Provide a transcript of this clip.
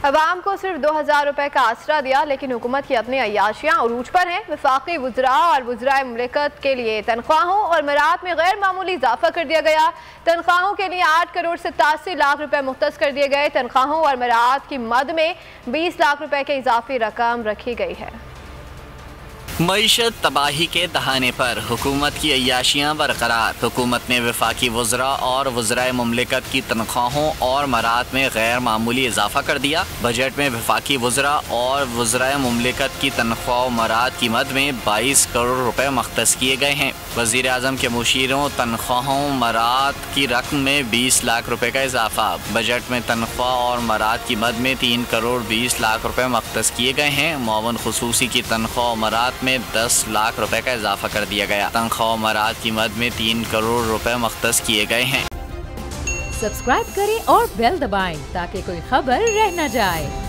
अवाम को सिर्फ 2000 रुपए का आसरा दिया, लेकिन हुकूमत की अपनी अय्याशियाँ अरूज पर हैं। वफाकी वुज़रा और वुज़राए मुमलिकत के लिए तनख्वाहों और मरात में गैर मामूली इजाफा कर दिया गया। तनख्वाहों के लिए 8 करोड़ 87 लाख रुपए मुख्तस कर दिए गए। तनख्वाहों और मरात की मद में 20 लाख रुपए की इजाफी रकम रखी गई है। मईशत तबाही के दहाने पर हुकूमत की अय्याशियाँ बरकरार। हुकूमत ने वफाकी वुज़रा और वुज़राए मुमलिकत की तनख्वाहों और मरात में गैर मामूली इजाफा कर दिया। बजट में वफाकी वुज़रा और वुज़राए मुमलिकत की तनख्वाह और मरात की मद में 22 करोड़ रुपए मख्तस किए गए हैं। वज़ीर आज़म के मुशीरों तनख्वाहों मरात की रकम में 20 लाख रुपए का इजाफा। बजट में तनख्वाह और मरात की मद में 3 करोड़ 20 लाख रुपए मख्तस किए गए हैं। मुआवन खुसूसी की तनख्वाह और मरात में 10 लाख रुपए का इजाफा कर दिया गया। तनख्वाह और मरात की मद में 3 करोड़ रुपए मख्तस किए गए हैं। सब्सक्राइब करें और बेल दबाएं ताकि कोई खबर रह न जाए।